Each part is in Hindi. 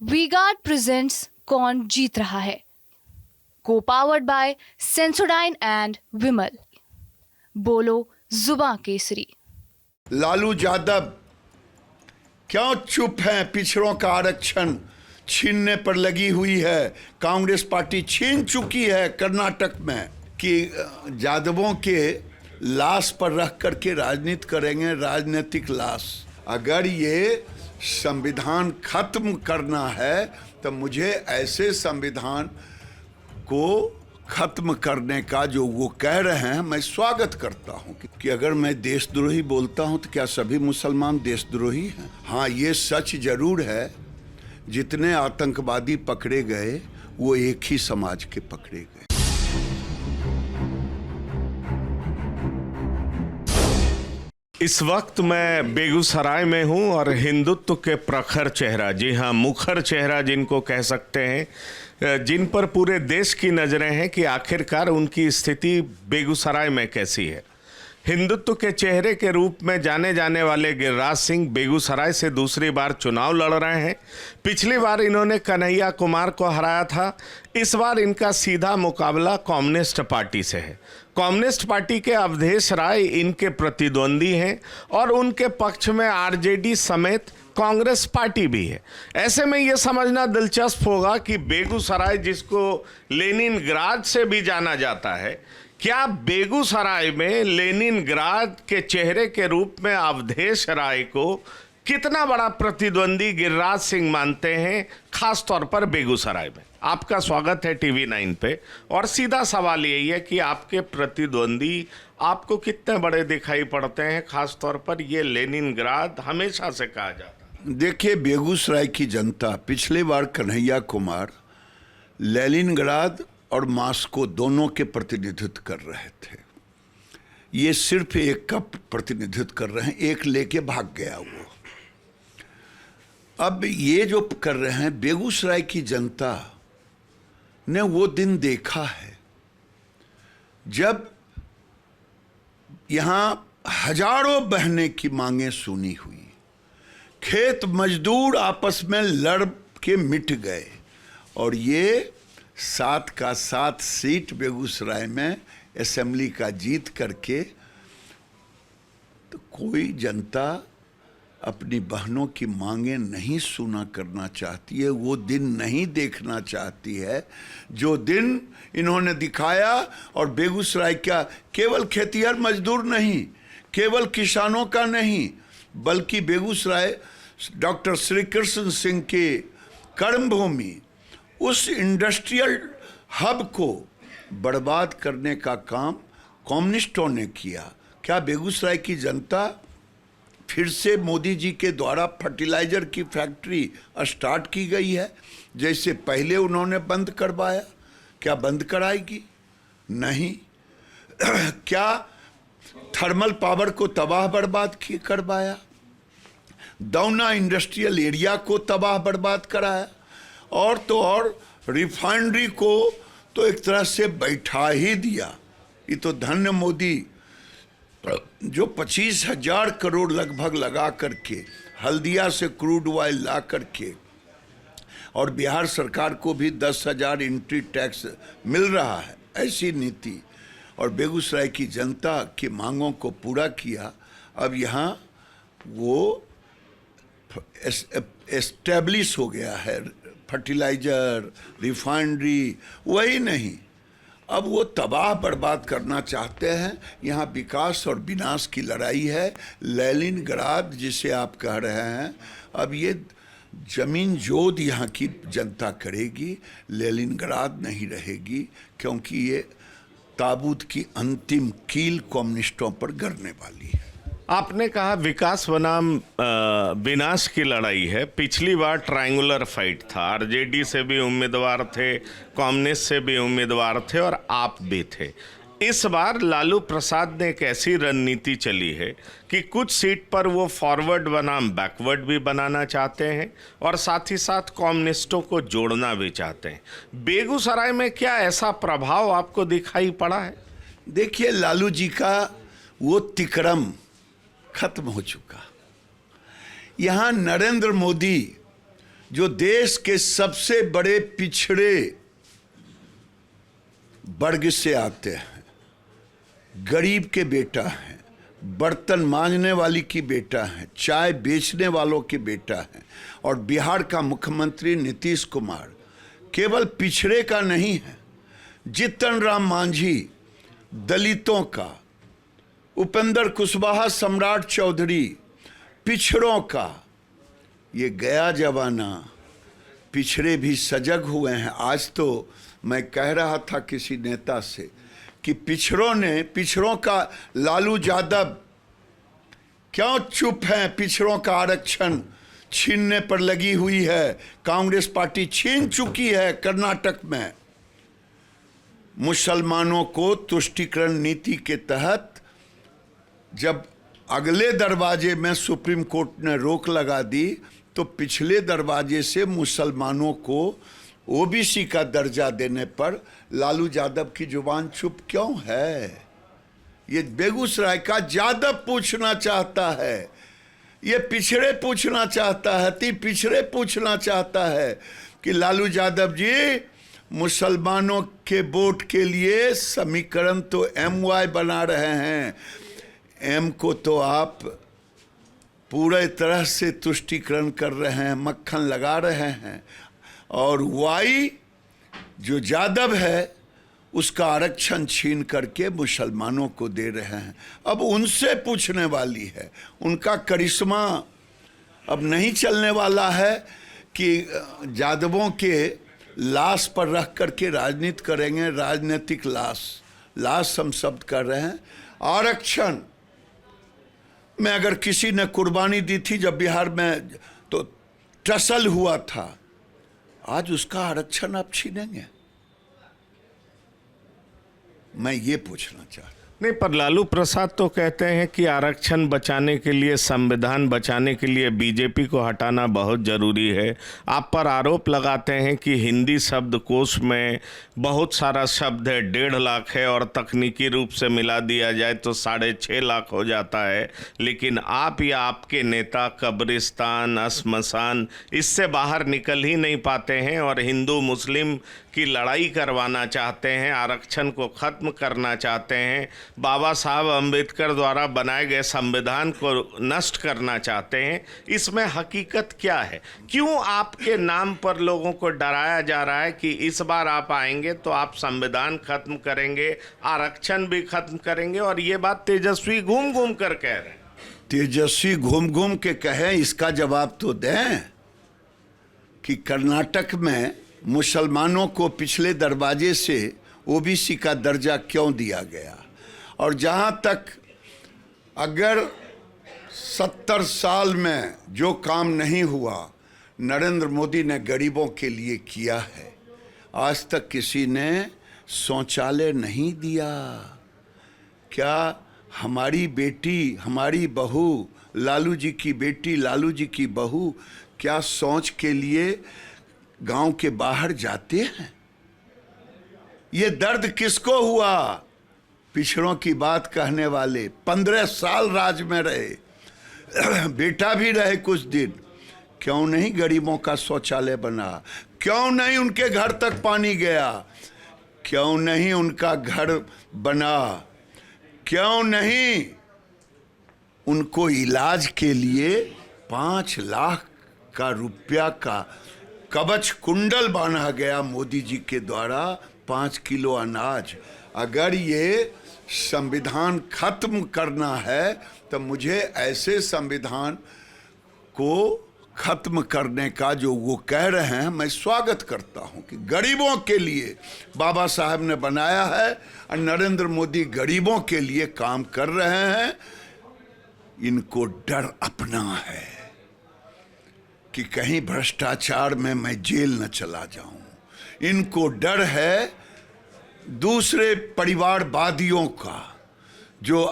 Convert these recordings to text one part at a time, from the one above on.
वी-गार्ड प्रेजेंट्स कौन जीत रहा है, को पावर्ड बाय सेंसोडाइन एंड विमल। बोलो जुबां केसरी। लालू यादव क्यों चुप हैं? पिछड़ों का आरक्षण छीनने पर लगी हुई है। कांग्रेस पार्टी छीन चुकी है कर्नाटक में कि यादवों के लाश पर रख करके राजनीति करेंगे, राजनीतिक लाश। अगर ये संविधान खत्म करना है तो मुझे ऐसे संविधान को खत्म करने का जो वो कह रहे हैं मैं स्वागत करता हूं कि अगर मैं देशद्रोही बोलता हूं तो क्या सभी मुसलमान देशद्रोही हैं? हाँ, ये सच जरूर है, जितने आतंकवादी पकड़े गए वो एक ही समाज के पकड़े गए। इस वक्त मैं बेगूसराय में हूं और हिंदुत्व के प्रखर चेहरा, जी हां मुखर चेहरा जिनको कह सकते हैं, जिन पर पूरे देश की नज़रें हैं कि आखिरकार उनकी स्थिति बेगूसराय में कैसी है। हिंदुत्व के चेहरे के रूप में जाने जाने वाले गिरिराज सिंह बेगूसराय से दूसरी बार चुनाव लड़ रहे हैं। पिछली बार इन्होंने कन्हैया कुमार को हराया था। इस बार इनका सीधा मुकाबला कम्युनिस्ट पार्टी से है। कम्युनिस्ट पार्टी के अवधेश राय इनके प्रतिद्वंदी हैं और उनके पक्ष में आरजेडी समेत कांग्रेस पार्टी भी है। ऐसे में ये समझना दिलचस्प होगा कि बेगूसराय, जिसको लेनिनग्राद से भी जाना जाता है, क्या बेगूसराय में लेनिनग्राद के चेहरे के रूप में अवधेश राय को कितना बड़ा प्रतिद्वंदी गिरिराज सिंह मानते हैं, खास तौर पर बेगूसराय में। आपका स्वागत है टीवी 9 पे। और सीधा सवाल यही है कि आपके प्रतिद्वंदी आपको कितने बड़े दिखाई पड़ते हैं, खास तौर पर ये लेनिनग्राद हमेशा से कहा जाता है। देखिए, बेगूसराय की जनता पिछले बार कन्हैया कुमार लेनिनग्राद और मास्को दोनों के प्रतिनिधित्व कर रहे थे। ये सिर्फ एक का प्रतिनिधित्व कर रहे हैं, एक लेके भाग गया वो। अब ये जो कर रहे हैं, बेगूसराय की जनता ने वो दिन देखा है जब यहां हजारों बहनें की मांगें सुनी हुई, खेत मजदूर आपस में लड़ के मिट गए, और ये 7 का 7 सीट बेगूसराय में असेंबली का जीत करके, तो कोई जनता अपनी बहनों की मांगें नहीं सुना करना चाहती है, वो दिन नहीं देखना चाहती है जो दिन इन्होंने दिखाया। और बेगूसराय क्या केवल खेतिहर मजदूर नहीं, केवल किसानों का नहीं, बल्कि बेगूसराय डॉक्टर श्री कृष्ण सिंह के कर्मभूमि, उस इंडस्ट्रियल हब को बर्बाद करने का काम कम्युनिस्टों ने किया। क्या बेगूसराय की जनता फिर से मोदी जी के द्वारा फर्टिलाइजर की फैक्ट्री स्टार्ट की गई है, जैसे पहले उन्होंने बंद करवाया, क्या बंद कराएगी? नहीं। क्या थर्मल पावर को तबाह बर्बाद करवाया? दौना इंडस्ट्रियल एरिया को तबाह बर्बाद कराया, और तो और रिफाइनरी को तो एक तरह से बैठा ही दिया। ये तो धन्य मोदी जो 25,000 करोड़ लगभग लगा करके हल्दिया से क्रूड ऑयल ला करके, और बिहार सरकार को भी 10,000 एंट्री टैक्स मिल रहा है, ऐसी नीति, और बेगूसराय की जनता की मांगों को पूरा किया। अब यहाँ वो एस्टेब्लिश हो गया है, फर्टिलाइजर, रिफाइनरी, वही नहीं, अब वो तबाह बर्बाद करना चाहते हैं। यहाँ विकास और विनाश की लड़ाई है। लेनिनग्राद जिसे आप कह रहे हैं, अब ये जमीन जोद यहाँ की जनता करेगी, लेनिनग्राद नहीं रहेगी, क्योंकि ये ताबूत की अंतिम कील कम्युनिस्टों पर गिरने वाली है। आपने कहा विकास बनाम विनाश की लड़ाई है। पिछली बार ट्रायंगुलर फाइट था, आरजेडी से भी उम्मीदवार थे, कम्युनिस्ट से भी उम्मीदवार थे, और आप भी थे। इस बार लालू प्रसाद ने एक ऐसी रणनीति चली है कि कुछ सीट पर वो फॉरवर्ड बनाम बैकवर्ड भी बनाना चाहते हैं, और साथ ही साथ कम्युनिस्टों को जोड़ना भी चाहते हैं। बेगूसराय में क्या ऐसा प्रभाव आपको दिखाई पड़ा है? देखिए, लालू जी का वो तिकड़म खत्म हो चुका। यहाँ नरेंद्र मोदी जो देश के सबसे बड़े पिछड़े वर्ग से आते हैं, गरीब के बेटा हैं, बर्तन मांजने वाली की बेटा है, चाय बेचने वालों की बेटा है, और बिहार का मुख्यमंत्री नीतीश कुमार केवल पिछड़े का नहीं है, जीतन राम मांझी दलितों का, उपेंद्र कुशवाहा, सम्राट चौधरी पिछड़ों का। ये गया जमाना, पिछड़े भी सजग हुए हैं। आज तो मैं कह रहा था किसी नेता से कि पिछड़ों का लालू यादव क्यों चुप हैं? पिछड़ों का आरक्षण छीनने पर लगी हुई है। कांग्रेस पार्टी छीन चुकी है कर्नाटक में। मुसलमानों को तुष्टीकरण नीति के तहत जब अगले दरवाजे में सुप्रीम कोर्ट ने रोक लगा दी, तो पिछले दरवाजे से मुसलमानों को ओबीसी का दर्जा देने पर लालू यादव की जुबान चुप क्यों है? ये बेगूसराय का यादव पूछना चाहता है, ये पिछड़े पूछना चाहता है, पिछड़े पूछना चाहता है कि लालू यादव जी, मुसलमानों के वोट के लिए समीकरण तो MY बना रहे हैं, M को तो आप पूरे तरह से तुष्टीकरण कर रहे हैं, मक्खन लगा रहे हैं, और Y जो यादव है उसका आरक्षण छीन करके मुसलमानों को दे रहे हैं। अब उनसे पूछने वाली है, उनका करिश्मा अब नहीं चलने वाला है कि यादवों के लाश पर रख करके राजनीति करेंगे। राजनीतिक लाश हम शब्द कर रहे हैं। आरक्षण में अगर किसी ने कुर्बानी दी थी जब बिहार में तो टसल हुआ था, आज उसका आरक्षण आप छीनेंगे? मैं ये पूछना चाहता। नहीं, पर लालू प्रसाद तो कहते हैं कि आरक्षण बचाने के लिए, संविधान बचाने के लिए बीजेपी को हटाना बहुत ज़रूरी है। आप पर आरोप लगाते हैं कि हिंदी शब्दकोश में बहुत सारा शब्द है, 1.5 लाख है, और तकनीकी रूप से मिला दिया जाए तो 6.5 लाख हो जाता है। लेकिन आप या आपके नेता कब्रिस्तान, श्मशान, इससे बाहर निकल ही नहीं पाते हैं और हिंदू मुस्लिम की लड़ाई करवाना चाहते हैं, आरक्षण को ख़त्म करना चाहते हैं, बाबा साहब अम्बेडकर द्वारा बनाए गए संविधान को नष्ट करना चाहते हैं। इसमें हकीकत क्या है? क्यों आपके नाम पर लोगों को डराया जा रहा है कि इस बार आप आएंगे तो आप संविधान खत्म करेंगे, आरक्षण भी खत्म करेंगे? और ये बात तेजस्वी घूम घूम कर कह रहे हैं। तेजस्वी घूम घूम के कहे, इसका जवाब तो दें कि कर्नाटक में मुसलमानों को पिछले दरवाजे से ओबीसी का दर्जा क्यों दिया गया? और जहां तक अगर 70 साल में जो काम नहीं हुआ नरेंद्र मोदी ने गरीबों के लिए किया है, आज तक किसी ने शौचालय नहीं दिया। क्या हमारी बेटी, हमारी बहू, लालू जी की बेटी, लालू जी की बहू क्या शौच के लिए गांव के बाहर जाते हैं? ये दर्द किसको हुआ? पिछड़ों की बात कहने वाले 15 साल राज में रहे, बेटा भी रहे कुछ दिन। क्यों नहीं गरीबों का शौचालय बना? क्यों नहीं उनके घर तक पानी गया? क्यों नहीं उनका घर बना? क्यों नहीं उनको इलाज के लिए 5 लाख का रुपया का कवच कुंडल बांधा गया मोदी जी के द्वारा, 5 किलो अनाज? अगर ये संविधान खत्म करना है तो मुझे ऐसे संविधान को खत्म करने का जो वो कह रहे हैं मैं स्वागत करता हूं कि गरीबों के लिए बाबा साहब ने बनाया है और नरेंद्र मोदी गरीबों के लिए काम कर रहे हैं। इनको डर अपना है कि कहीं भ्रष्टाचार में मैं जेल न चला जाऊं। इनको डर है दूसरे परिवारवादियों का जो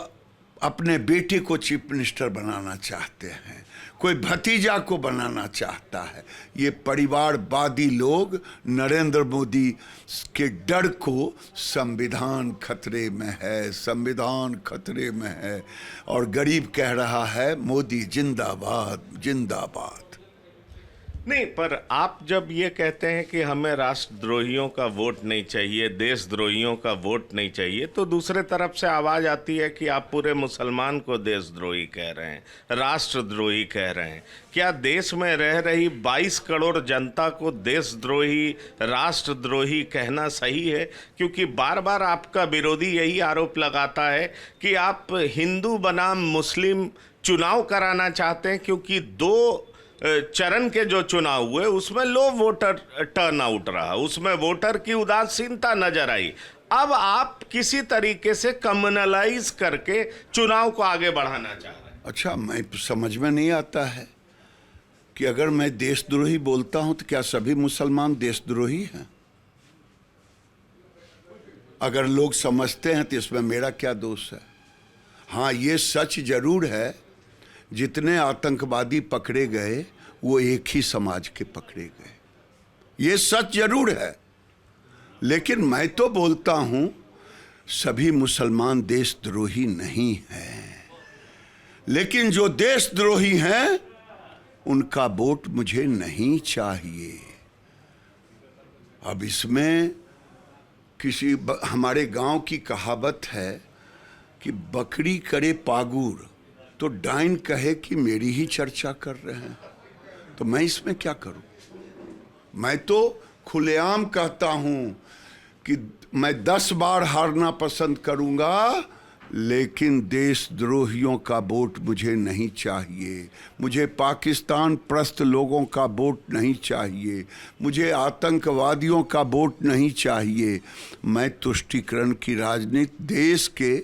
अपने बेटे को चीफ मिनिस्टर बनाना चाहते हैं, कोई भतीजा को बनाना चाहता है। ये परिवारवादी लोग नरेंद्र मोदी के डर को संविधान खतरे में है, संविधान खतरे में है, और गरीब कह रहा है मोदी जिंदाबाद जिंदाबाद। नहीं, पर आप जब ये कहते हैं कि हमें राष्ट्रद्रोहियों का वोट नहीं चाहिए, देशद्रोहियों का वोट नहीं चाहिए, तो दूसरे तरफ से आवाज आती है कि आप पूरे मुसलमान को देशद्रोही कह रहे हैं, राष्ट्रद्रोही कह रहे हैं। क्या देश में रह रही 22 करोड़ जनता को देशद्रोही, राष्ट्रद्रोही कहना सही है? क्योंकि बार बार आपका विरोधी यही आरोप लगाता है कि आप हिंदू बनाम मुस्लिम चुनाव कराना चाहते हैं, क्योंकि 2 चरण के जो चुनाव हुए उसमें लो वोटर टर्न आउट रहा, उसमें वोटर की उदासीनता नजर आई। अब आप किसी तरीके से कम्युनलाइज करके चुनाव को आगे बढ़ाना चाह रहे हैं। अच्छा, मैं समझ में नहीं आता है कि अगर मैं देशद्रोही बोलता हूं तो क्या सभी मुसलमान देशद्रोही हैं? अगर लोग समझते हैं तो इसमें मेरा क्या दोष है? हाँ, ये सच जरूर है, जितने आतंकवादी पकड़े गए वो एक ही समाज के पकड़े गए, ये सच जरूर है। लेकिन मैं तो बोलता हूं सभी मुसलमान देशद्रोही नहीं हैं, लेकिन जो देशद्रोही हैं उनका वोट मुझे नहीं चाहिए। अब इसमें हमारे गांव की कहावत है कि बकरी करे पागुर तो डाइन कहे कि मेरी ही चर्चा कर रहे हैं, तो मैं इसमें क्या करूं? मैं तो खुलेआम कहता हूं कि मैं 10 बार हारना पसंद करूंगा, लेकिन देशद्रोहियों का वोट मुझे नहीं चाहिए, मुझे पाकिस्तान प्रस्त लोगों का वोट नहीं चाहिए, मुझे आतंकवादियों का वोट नहीं चाहिए। मैं तुष्टीकरण की राजनीति देश के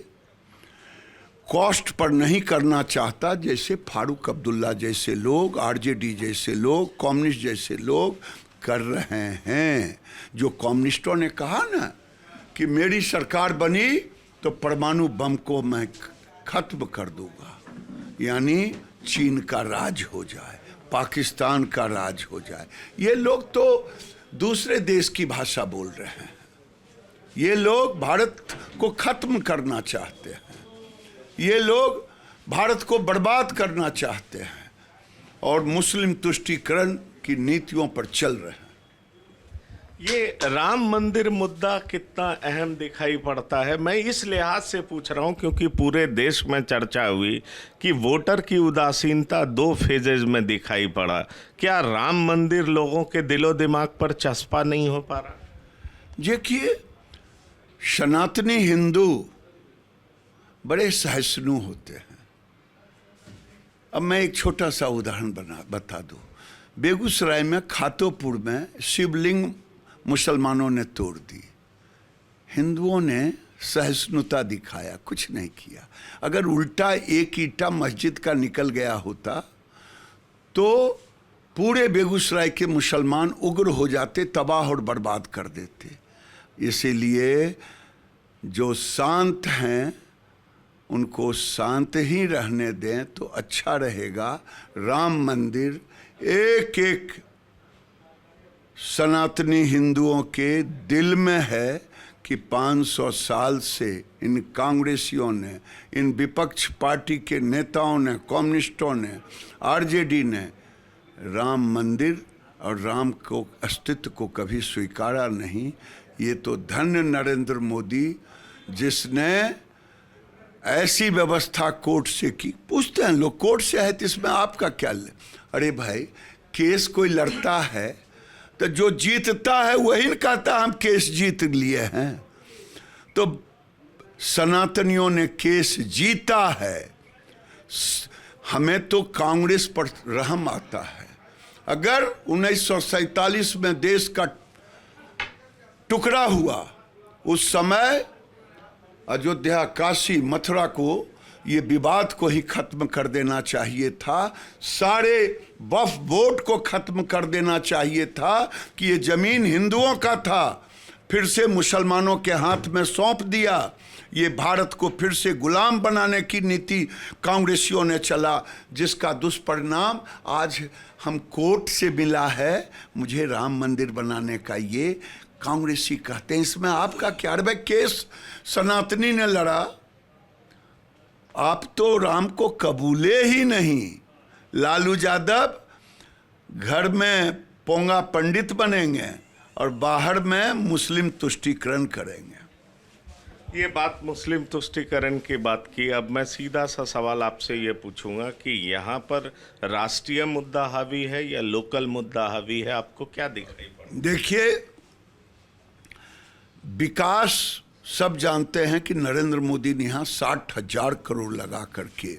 कॉस्ट पर नहीं करना चाहता, जैसे फारूक अब्दुल्ला जैसे लोग, आरजेडी जैसे लोग, कम्युनिस्ट जैसे लोग कर रहे हैं। जो कम्युनिस्टों ने कहा ना कि मेरी सरकार बनी तो परमाणु बम को मैं खत्म कर दूंगा, यानी चीन का राज हो जाए, पाकिस्तान का राज हो जाए। ये लोग तो दूसरे देश की भाषा बोल रहे हैं, ये लोग भारत को खत्म करना चाहते हैं, ये लोग भारत को बर्बाद करना चाहते हैं और मुस्लिम तुष्टीकरण की नीतियों पर चल रहे हैं। ये राम मंदिर मुद्दा कितना अहम दिखाई पड़ता है, मैं इस लिहाज से पूछ रहा हूं क्योंकि पूरे देश में चर्चा हुई कि वोटर की उदासीनता 2 फेजेज में दिखाई पड़ा। क्या राम मंदिर लोगों के दिलो दिमाग पर चस्पा नहीं हो पा रहा? देखिए, सनातनी हिंदू बड़े सहिष्णु होते हैं। अब मैं एक छोटा सा उदाहरण बता दूं। बेगूसराय में खातोपुर में शिवलिंग मुसलमानों ने तोड़ दी, हिंदुओं ने सहिष्णुता दिखाया, कुछ नहीं किया। अगर उल्टा एक ईंटा मस्जिद का निकल गया होता तो पूरे बेगूसराय के मुसलमान उग्र हो जाते, तबाह और बर्बाद कर देते। इसीलिए जो शांत हैं उनको शांत ही रहने दें तो अच्छा रहेगा। राम मंदिर एक एक सनातनी हिंदुओं के दिल में है कि 500 साल से इन कांग्रेसियों ने, इन विपक्ष पार्टी के नेताओं ने, कम्युनिस्टों ने, आरजेडी ने राम मंदिर और राम को अस्तित्व को कभी स्वीकारा नहीं। ये तो धन्य नरेंद्र मोदी जिसने ऐसी व्यवस्था कोर्ट से की। पूछते हैं लोग कोर्ट से है तो इसमें आपका क्या ले? अरे भाई, केस कोई लड़ता है तो जो जीतता है वही न कहता हम केस जीत लिए हैं। तो सनातनियों ने केस जीता है, हमें तो कांग्रेस पर रहम आता है। अगर 1947 में देश का टुकड़ा हुआ, उस समय अयोध्या, काशी, मथुरा को, ये विवाद को ही खत्म कर देना चाहिए था। सारे वक्फ बोर्ड को खत्म कर देना चाहिए था कि ये जमीन हिंदुओं का था, फिर से मुसलमानों के हाथ में सौंप दिया। ये भारत को फिर से गुलाम बनाने की नीति कांग्रेसियों ने चला, जिसका दुष्परिणाम आज हम कोर्ट से मिला है। मुझे राम मंदिर बनाने का ये कांग्रेसी कहते हैं, इसमें आपका क्या? अरे भाई, केस सनातनी ने लड़ा, आप तो राम को कबूले ही नहीं। लालू यादव घर में पोंगा पंडित बनेंगे और बाहर में मुस्लिम तुष्टीकरण करेंगे। ये बात मुस्लिम तुष्टीकरण की बात की। अब मैं सीधा सा सवाल आपसे ये पूछूंगा कि यहाँ पर राष्ट्रीय मुद्दा हावी है या लोकल मुद्दा हावी है, आपको क्या दिखाई पड़ा? देखिए, विकास सब जानते हैं कि नरेंद्र मोदी ने यहाँ 60,000 करोड़ लगा करके,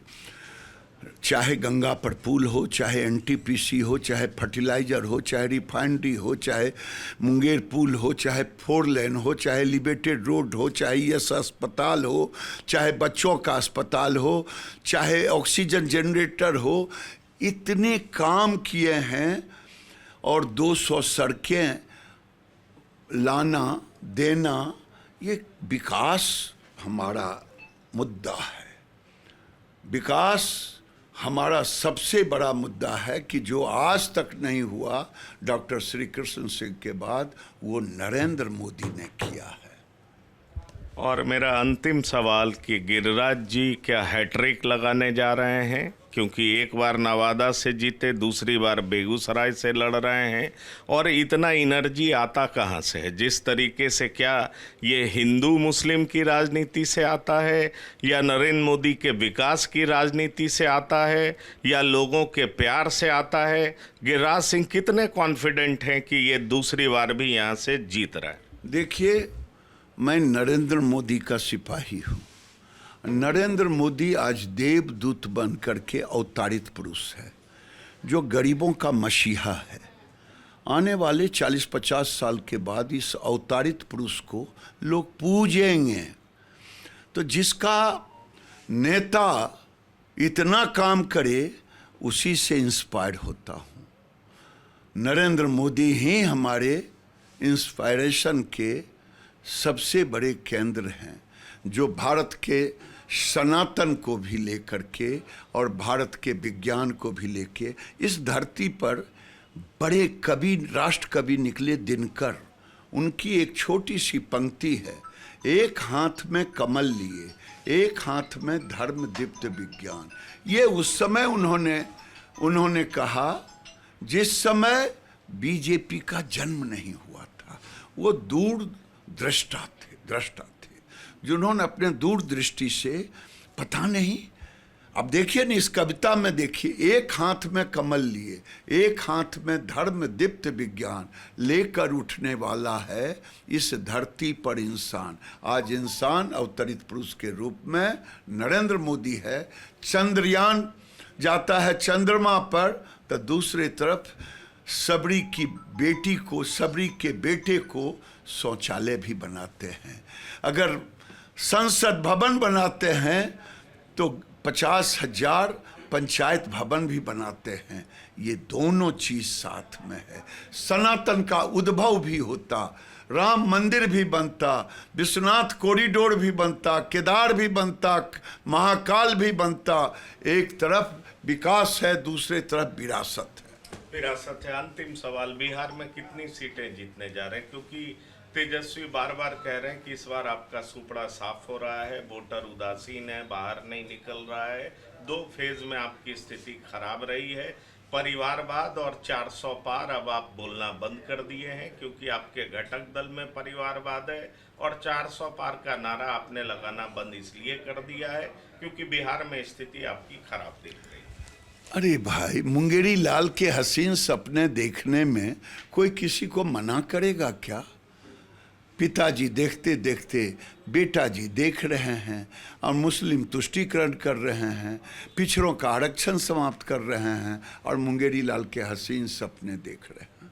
चाहे गंगा पर पुल हो, चाहे एनटीपीसी हो, चाहे फर्टिलाइजर हो, चाहे रिफाइनरी हो, चाहे मुंगेर पुल हो, चाहे 4 लेन हो, चाहे एलिवेटेड रोड हो, चाहे यस अस्पताल हो, चाहे बच्चों का अस्पताल हो, चाहे ऑक्सीजन जनरेटर हो, इतने काम किए हैं। और 200 सड़कें लाना देना, ये विकास हमारा मुद्दा है। विकास हमारा सबसे बड़ा मुद्दा है कि जो आज तक नहीं हुआ डॉक्टर श्री कृष्ण सिंह के बाद, वो नरेंद्र मोदी ने किया है। और मेरा अंतिम सवाल कि गिरिराज जी क्या हैट्रिक लगाने जा रहे हैं? क्योंकि एक बार नवादा से जीते, दूसरी बार बेगूसराय से लड़ रहे हैं, और इतना एनर्जी आता कहाँ से है? जिस तरीके से, क्या ये हिंदू मुस्लिम की राजनीति से आता है, या नरेंद्र मोदी के विकास की राजनीति से आता है, या लोगों के प्यार से आता है? गिरिराज सिंह कितने कॉन्फिडेंट हैं कि ये दूसरी बार भी यहाँ से जीत रहा है? देखिए, मैं नरेंद्र मोदी का सिपाही हूँ। नरेंद्र मोदी आज देवदूत बन करके अवतारित पुरुष है, जो गरीबों का मसीहा है। आने वाले 40-50 साल के बाद इस अवतारित पुरुष को लोग पूजेंगे। तो जिसका नेता इतना काम करे, उसी से इंस्पायर्ड होता हूँ। नरेंद्र मोदी ही हमारे इंस्पायरेशन के सबसे बड़े केंद्र हैं, जो भारत के सनातन को भी लेकर के और भारत के विज्ञान को भी लेके इस धरती पर बड़े कवि, राष्ट्र कवि निकले दिनकर। उनकी एक छोटी सी पंक्ति है, एक हाथ में कमल लिए, एक हाथ में धर्म दीप्त विज्ञान। ये उस समय उन्होंने कहा जिस समय बीजेपी का जन्म नहीं हुआ था। वो दूरदृष्टा थे, जिन्होंने अपने दूरदृष्टि से, पता नहीं, अब देखिए ना इस कविता में, देखिए, एक हाथ में कमल लिए, एक हाथ में धर्म दीप्त विज्ञान, लेकर उठने वाला है इस धरती पर इंसान। आज इंसान अवतरित पुरुष के रूप में नरेंद्र मोदी है। चंद्रयान जाता है चंद्रमा पर, तो दूसरी तरफ सबरी की बेटी को, सबरी के बेटे को शौचालय भी बनाते हैं। अगर संसद भवन बनाते हैं तो 50,000 पंचायत भवन भी बनाते हैं। ये दोनों चीज साथ में है। सनातन का उद्भव भी होता, राम मंदिर भी बनता, विश्वनाथ कॉरिडोर भी बनता, केदार भी बनता, महाकाल भी बनता। एक तरफ विकास है, दूसरे तरफ विरासत है। विरासत है। अंतिम सवाल, बिहार में कितनी सीटें जीतने जा रहे हैं? क्योंकि तेजस्वी बार बार कह रहे हैं कि इस बार आपका सुपड़ा साफ हो रहा है, वोटर उदासीन है, बाहर नहीं निकल रहा है। 2 फेज में आपकी स्थिति खराब रही है। परिवारवाद और 400 पार अब आप बोलना बंद कर दिए हैं, क्योंकि आपके घटक दल में परिवारवाद है, और 400 पार का नारा आपने लगाना बंद इसलिए कर दिया है क्योंकि बिहार में स्थिति आपकी खराब दिख रही है। अरे भाई, मुंगेरी लाल के हसीन सपने देखने में कोई किसी को मना करेगा क्या? पिताजी देखते देखते बेटा जी देख रहे हैं, और मुस्लिम तुष्टीकरण कर रहे हैं, पिछड़ों का आरक्षण समाप्त कर रहे हैं, और मुंगेरी लाल के हसीन सपने देख रहे हैं।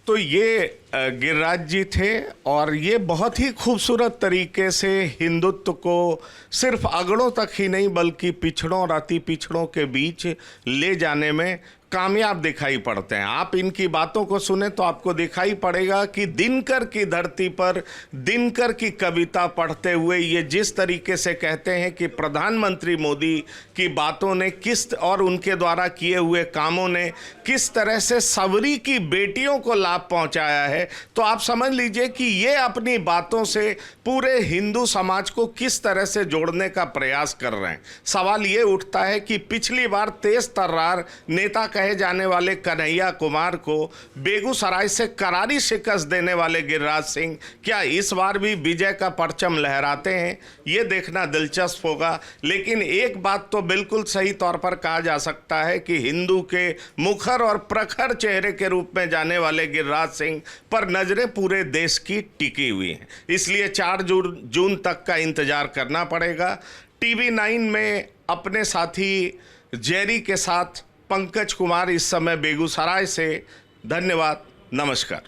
तो ये गिरिराज जी थे, और ये बहुत ही खूबसूरत तरीके से हिंदुत्व को सिर्फ अगड़ों तक ही नहीं बल्कि पिछड़ों और अति पिछड़ों के बीच ले जाने में कामयाब दिखाई पड़ते हैं। आप इनकी बातों को सुने तो आपको दिखाई पड़ेगा कि दिनकर की धरती पर दिनकर की कविता पढ़ते हुए ये जिस तरीके से कहते हैं कि प्रधानमंत्री मोदी की बातों ने किस, और उनके द्वारा किए हुए कामों ने किस तरह से सबरी की बेटियों को लाभ पहुंचाया है, तो आप समझ लीजिए कि ये अपनी बातों से पूरे हिंदू समाज को किस तरह से जोड़ने का प्रयास कर रहे हैं। सवाल ये उठता है कि पिछली बार तेज तर्रार नेता कहे जाने वाले कन्हैया कुमार को बेगूसराय से करारी शिकस्त देने वाले गिरिराज सिंह क्या इस बार भी विजय का परचम लहराते हैं, ये देखना दिलचस्प होगा। लेकिन एक बात तो बिल्कुल सही तौर पर कहा जा सकता है कि हिंदू के मुखर और प्रखर चेहरे के रूप में जाने वाले गिरिराज सिंह पर नजरें पूरे देश की टिकी हुई हैं। इसलिए 4 जून तक का इंतजार करना पड़ेगा। TV9 में अपने साथी जेरी के साथ पंकज कुमार इस समय बेगूसराय से। धन्यवाद, नमस्कार।